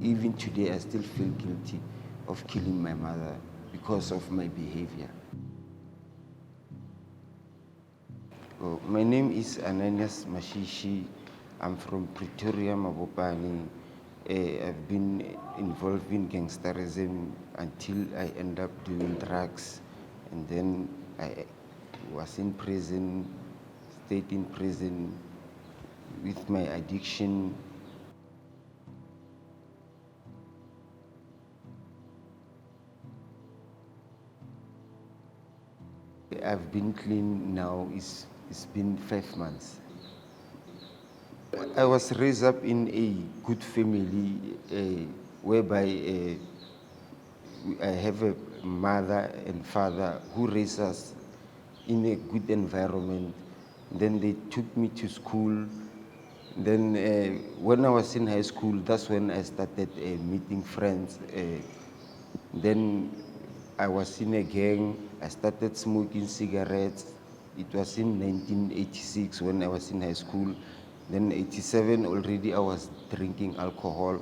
Even today, I still feel guilty of killing my mother because of my behavior. Oh, my name is Ananias Mashishi. I'm from Pretoria, Mabopane. I've been involved in gangsterism until I end up doing drugs. And then I was in prison, stayed in prison with my addiction. I've been clean now, it's been 5 months. I was raised up in a good family whereby I have a mother and father who raised us in a good environment. Then they took me to school. Then when I was in high school, that's when I started meeting friends. Then I was in a gang. I started smoking cigarettes. It was in 1986 when I was in high school. Then 87 already I was drinking alcohol.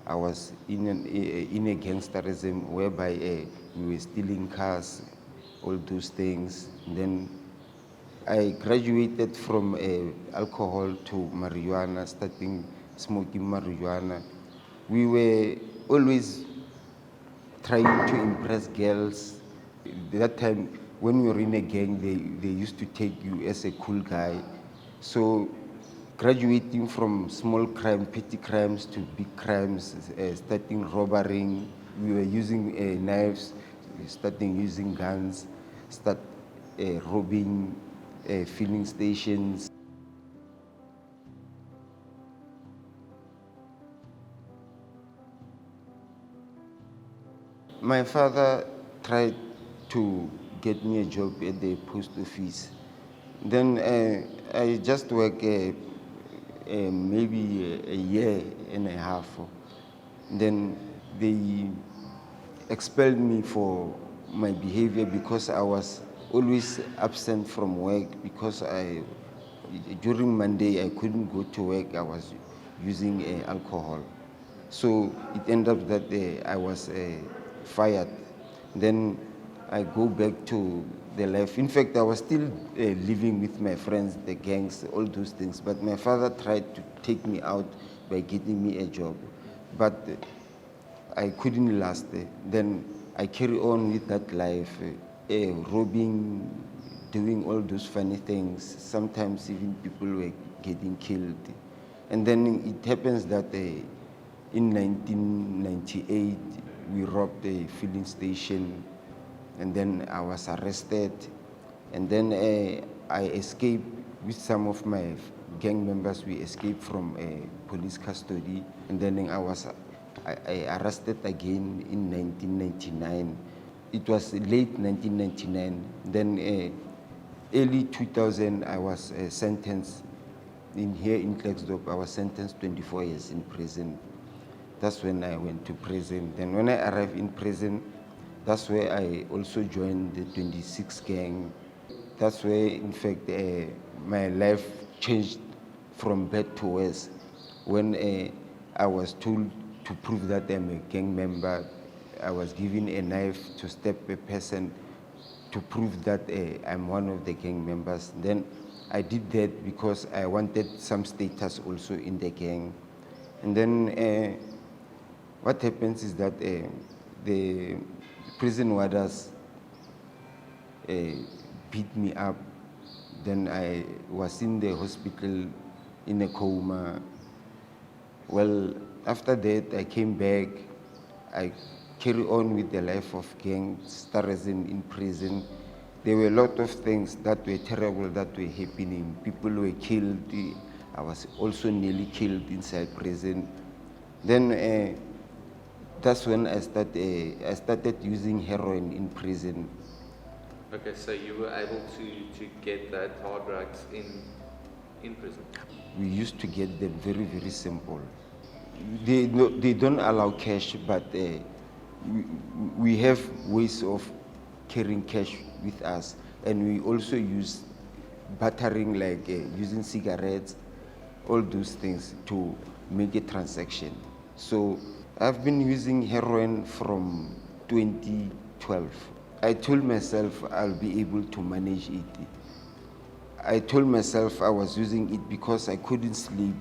I was in a gangsterism whereby we were stealing cars, all those things. Then I graduated from alcohol to marijuana, starting smoking marijuana. We were always trying to impress girls. That time, when we were in a gang, they used to take you as a cool guy. So graduating from small crime, petty crimes to big crimes, starting robbering, we were using knives, starting using guns, start robbing filling stations. My father tried to get me a job at the post office. Then I just worked maybe a year and a half. Then they expelled me for my behavior because I was always absent from work because during Monday I couldn't go to work. I was using alcohol. So it ended up that I was fired. Then I go back to the life. In fact, I was still living with my friends, the gangs, all those things. But my father tried to take me out by getting me a job. But I couldn't last. Then I carry on with that life, robbing, doing all those funny things. Sometimes even people were getting killed. And then it happens that in 1998, we robbed a filling station, and then I was arrested. And then I escaped with some of my gang members. We escaped from police custody, and then I arrested again in 1999. It was late 1999. Then early 2000, I was sentenced here in Klerksdorp. I was sentenced 24 years in prison. That's when I went to prison. Then when I arrived in prison, that's where I also joined the 26 gang. That's where, in fact, my life changed from bad to worse. When I was told to prove that I'm a gang member, I was given a knife to stab a person to prove that I'm one of the gang members. Then I did that because I wanted some status also in the gang. And then what happens is that the prison warders beat me up. Then I was in the hospital in a coma. Well, after that, I came back. I carried on with the life of gangsterism in prison. There were a lot of things that were terrible that were happening. People were killed. I was also nearly killed inside prison. Then that's when I started using heroin in prison. Okay, so you were able to get that hard drugs in prison? We used to get them very, very simple. They don't allow cash, but we have ways of carrying cash with us. And we also use bartering, like using cigarettes, all those things to make a transaction. So I've been using heroin from 2012. I told myself I'll be able to manage it. I told myself I was using it because I couldn't sleep,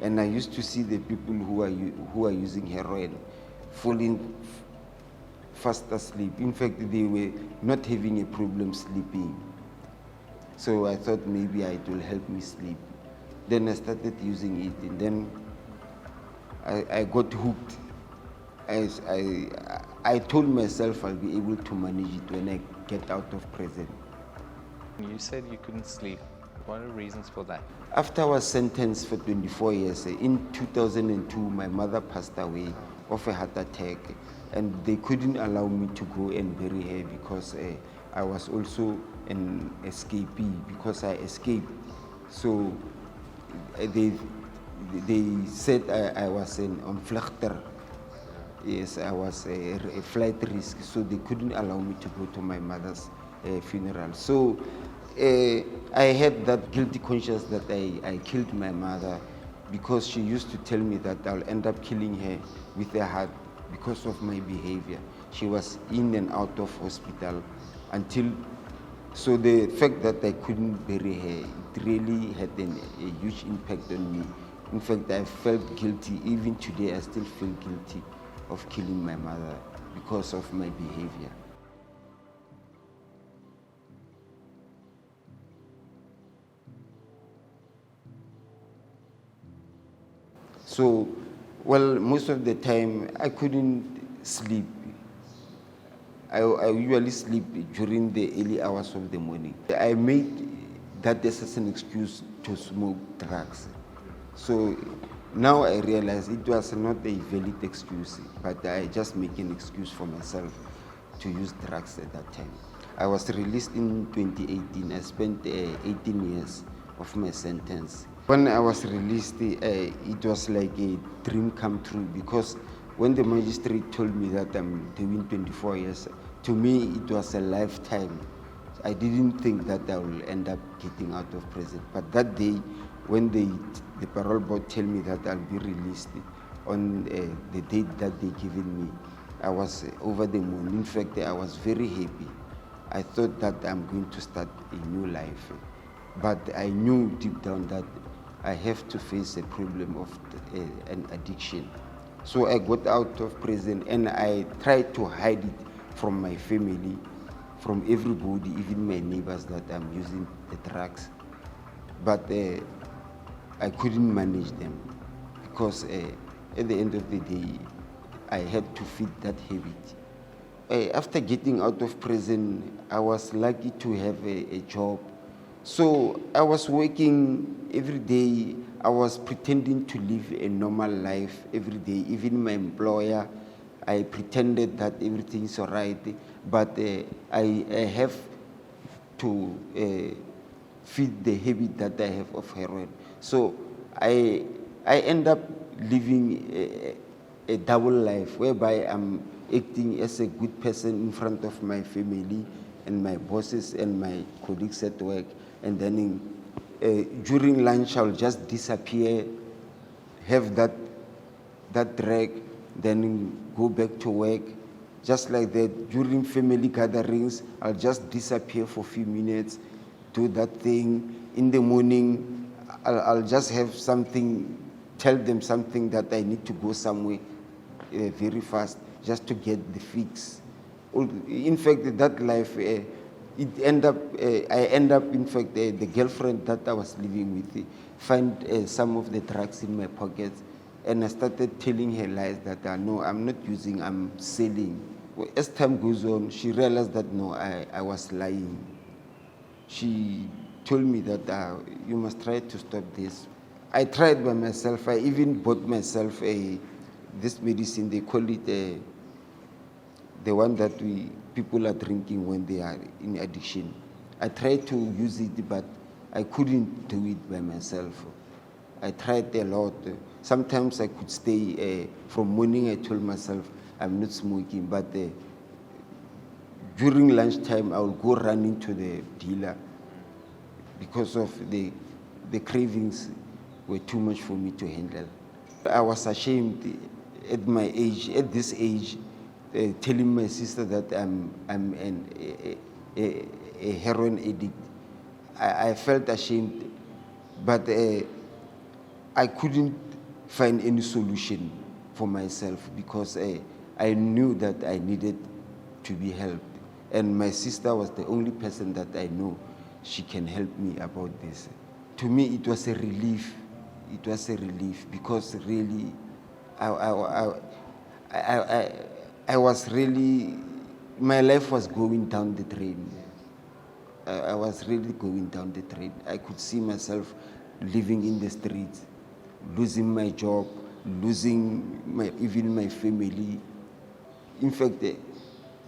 and I used to see the people who are using heroin falling fast asleep. In fact, they were not having a problem sleeping. So I thought maybe it will help me sleep. Then I started using it, and then I got hooked. I told myself I'll be able to manage it when I get out of prison. You said you couldn't sleep. What are the reasons for that? After I was sentenced for 24 years, in 2002, my mother passed away of a heart attack, and they couldn't allow me to go and bury her because I was also an escapee, because I escaped. So they said I was an onvluchter. Yes, I was a flight risk, so they couldn't allow me to go to my mother's funeral. So I had that guilty conscience that I killed my mother, because she used to tell me that I'll end up killing her with a heart because of my behavior. She was in and out of hospital until, so the fact that I couldn't bury her, it really had a huge impact on me. In fact, I felt guilty. Even today, I still feel guilty of killing my mother because of my behavior. So, well, most of the time I couldn't sleep. I usually sleep during the early hours of the morning. I made that as an excuse to smoke drugs. So now I realize it was not a valid excuse, but I just make an excuse for myself to use drugs at that time. I was released in 2018. I spent 18 years of my sentence. When I was released, it was like a dream come true, because when the magistrate told me that I'm doing 24 years, to me it was a lifetime. I didn't think that I will end up getting out of prison. But that day, when the parole board told me that I'll be released on the date that they given me, I was over the moon. In fact, I was very happy. I thought that I'm going to start a new life. But I knew deep down that I have to face a problem of an addiction. So I got out of prison, and I tried to hide it from my family, from everybody, even my neighbors, that I'm using the drugs. But I couldn't manage them, because at the end of the day, I had to feed that habit. After getting out of prison, I was lucky to have a job. So I was working every day. I was pretending to live a normal life every day. Even my employer, I pretended that everything is all right, but I have to feed the habit that I have of heroin. So I end up living a double life, whereby I'm acting as a good person in front of my family and my bosses and my colleagues at work, and then during lunch I'll just disappear, have that drag, then go back to work. Just like that, during family gatherings, I'll just disappear for a few minutes, do that thing. In the morning, I'll just have something, tell them something that I need to go somewhere very fast, just to get the fix. In fact, that life, I end up, in fact, the girlfriend that I was living with, find some of the drugs in my pockets, and I started telling her lies that no, I'm not using, I'm selling. Well, as time goes on, she realized that no, I was lying. She told me that you must try to stop this. I tried by myself. I even bought myself this medicine. They call it the one that people are drinking when they are in addiction. I tried to use it, but I couldn't do it by myself. I tried a lot. Sometimes I could stay from morning. I told myself I'm not smoking, but during lunchtime I will go running to the dealer, because of the cravings were too much for me to handle. I was ashamed at my age, at this age, telling my sister that a heroin addict. I felt ashamed, but I couldn't find any solution for myself because I knew that I needed to be helped. And my sister was the only person that I know she can help me about this. To me, it was a relief. It was a relief because really, I was really, my life was going down the drain. I was really going down the drain. I could see myself living in the streets, losing my job, losing even my family. In fact,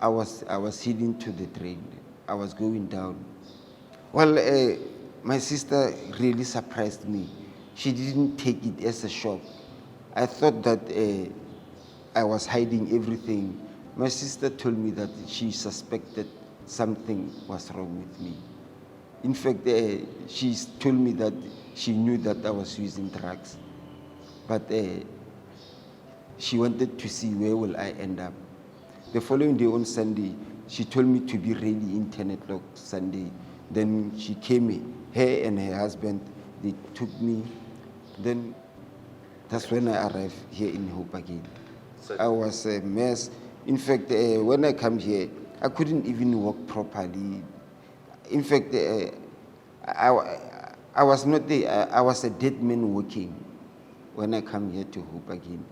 I was heading to the drain. I was going down. Well, my sister really surprised me. She didn't take it as a shock. I thought that I was hiding everything. My sister told me that she suspected something was wrong with me. In fact, she told me that she knew that I was using drugs, but she wanted to see where will I end up. The following day on Sunday, she told me to be ready in 10 o'clock Sunday. Then she came, her and her husband, they took me. Then that's when I arrived here in Hope again. So I was a mess. In fact, when I come here, I couldn't even walk properly. In fact, I was not I was a dead man walking when I come here to Hope again.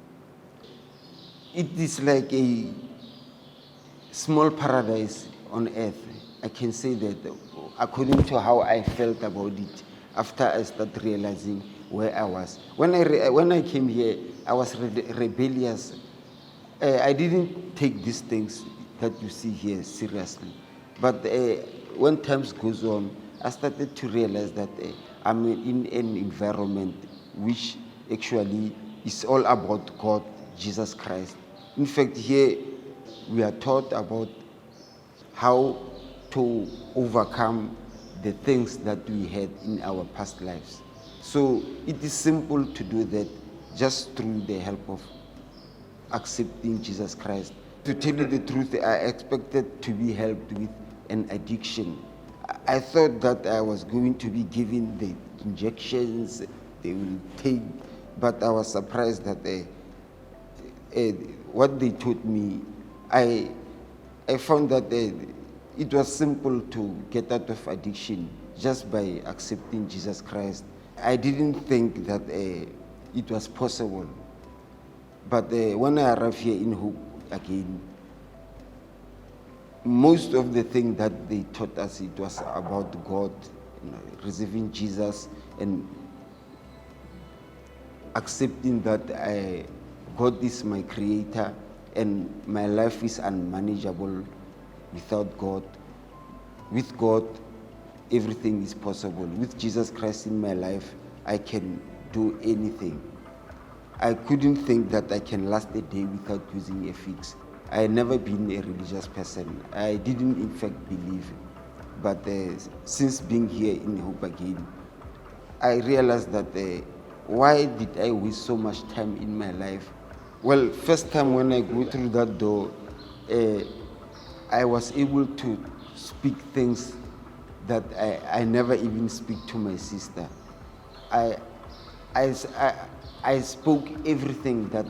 It is like a small paradise on earth. I can say that according to how I felt about it after I started realizing where I was. When I came here, I was rebellious. I didn't take these things that you see here seriously. But when times goes on, I started to realize that I'm in an environment which actually is all about God, Jesus Christ. In fact, here we are taught about how to overcome the things that we had in our past lives. So it is simple to do that just through the help of accepting Jesus Christ. To tell you the truth, I expected to be helped with an addiction. I thought that I was going to be given the injections they will take, but I was surprised that what they taught me, I found that it was simple to get out of addiction just by accepting Jesus Christ. I didn't think that it was possible. But when I arrived here in Hope again, most of the things that they taught us, it was about God, receiving Jesus and accepting that God is my creator and my life is unmanageable without God. With God, everything is possible. With Jesus Christ in my life, I can do anything. I couldn't think that I can last a day without using a fix. I had never been a religious person. I didn't in fact believe. But since being here in Hope again, I realized that why did I waste so much time in my life? Well, first time when I go through that door, I was able to speak things that I never even speak to my sister. I spoke everything that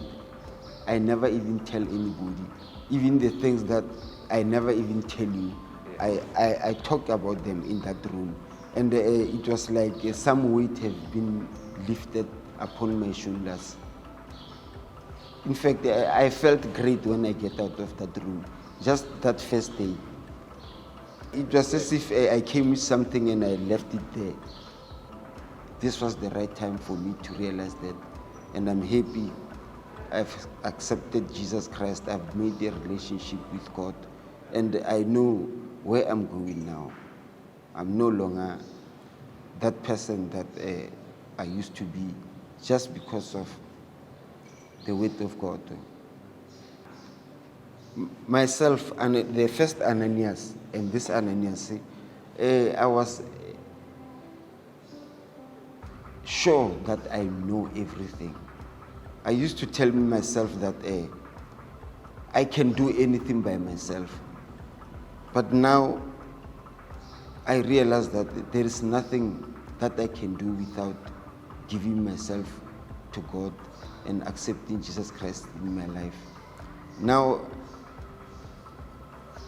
I never even tell anybody, even the things that I never even tell you. I talked about them in that room, and it was like some weight have been lifted upon my shoulders. In fact, I felt great when I get out of that room, just that first day. It was as if I came with something and I left it there. This was the right time for me to realize that, and I'm happy. I've accepted Jesus Christ. I've made a relationship with God, and I know where I'm going now. I'm no longer that person that I used to be just because of the word of God. Myself and the first Ananias and this Ananias, I was sure that I know everything. I used to tell myself that I can do anything by myself. But now I realize that there is nothing that I can do without giving myself to God and accepting Jesus Christ in my life. Now,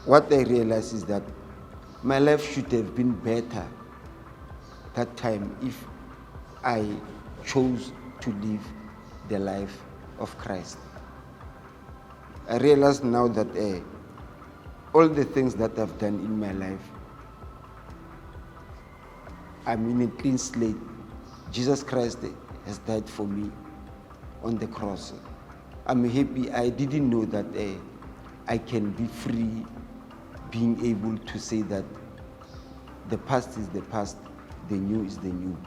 what I realize is that my life should have been better that time if I chose to live the life of Christ. I realize now that all the things that I've done in my life, I'm in a clean slate. Jesus Christ has died for me on the cross. I'm happy. I didn't know that I can be free, being able to say that the past is the past, the new is the new.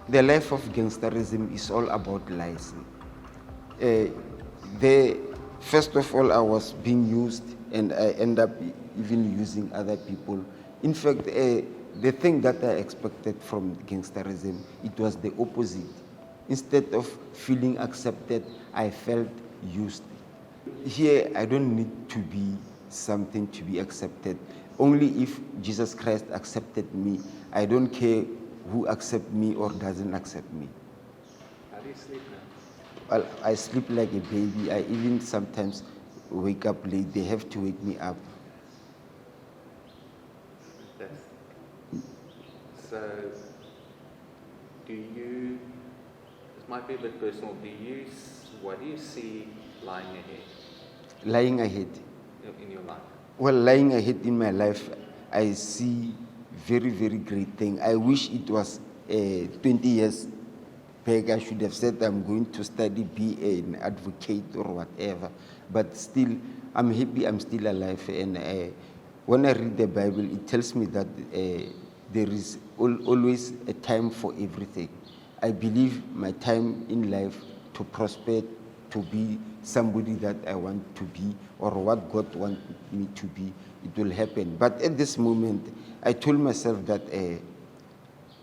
The life of gangsterism is all about lies. First of all, I was being used, and I end up even using other people. In fact, the thing that I expected from gangsterism, it was the opposite. Instead of feeling accepted, I felt used. Here, I don't need to be something to be accepted. Only if Jesus Christ accepted me. I don't care who accepts me or doesn't accept me. How do you sleep now? Well, I sleep like a baby. I even sometimes wake up late. They have to wake me up. So, this might be a bit personal, what do you see lying ahead? Lying ahead? In your life? Well, lying ahead in my life, I see very, very great thing. I wish it was 20 years back. I should have said I'm going to study, be an advocate or whatever. But still, I'm happy I'm still alive. And when I read the Bible, it tells me that there is always a time for everything. I believe my time in life to prosper, to be somebody that I want to be, or what God wants me to be, it will happen. But at this moment, I told myself that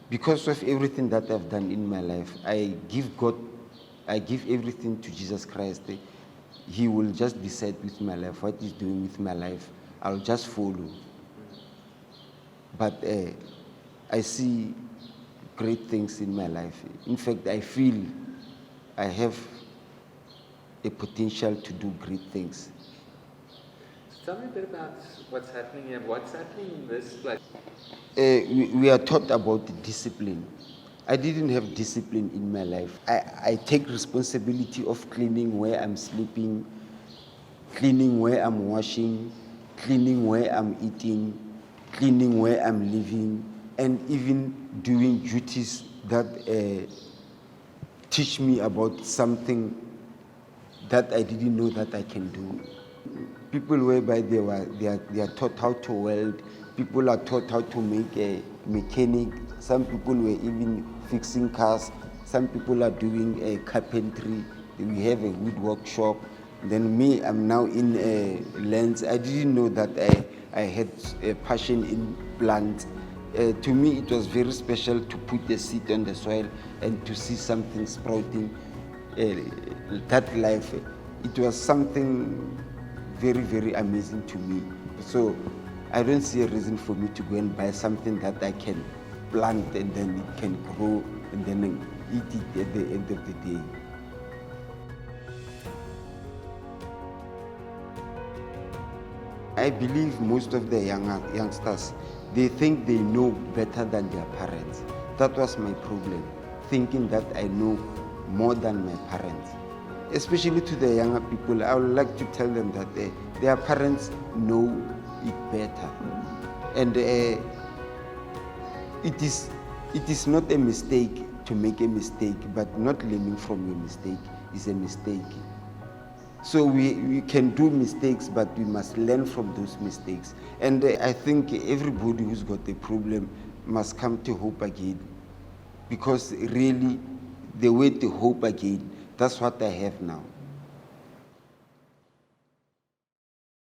because of everything that I've done in my life, I give everything to Jesus Christ. He will just decide with my life what He's doing with my life. I'll just follow. But I see great things in my life. In fact, I feel I have a potential to do great things. Tell me a bit about what's happening here. What's happening in this place? We are taught about discipline. I didn't have discipline in my life. I take responsibility of cleaning where I'm sleeping, cleaning where I'm washing, cleaning where I'm eating, cleaning where I'm living, and even doing duties that teach me about something that I didn't know that I can do. People whereby they are taught how to weld, people are taught how to make a mechanic, some people were even fixing cars, some people are doing a carpentry, we have a wood workshop. Then me, I'm now in lands. I didn't know that I had a passion in plants. To me, it was very special to put a seed on the soil and to see something sprouting. That life, it was something very, very amazing to me. So I don't see a reason for me to go and buy something that I can plant and then it can grow and then eat it at the end of the day. I believe most of the youngsters, they think they know better than their parents. That was my problem, thinking that I know more than my parents. Especially to the younger people, I would like to tell them that their parents know it better. And it is not a mistake to make a mistake, but not learning from your mistake is a mistake. So we can do mistakes, but we must learn from those mistakes. And I think everybody who's got a problem must come to hope again. Because really, the way to hope again, that's what I have now.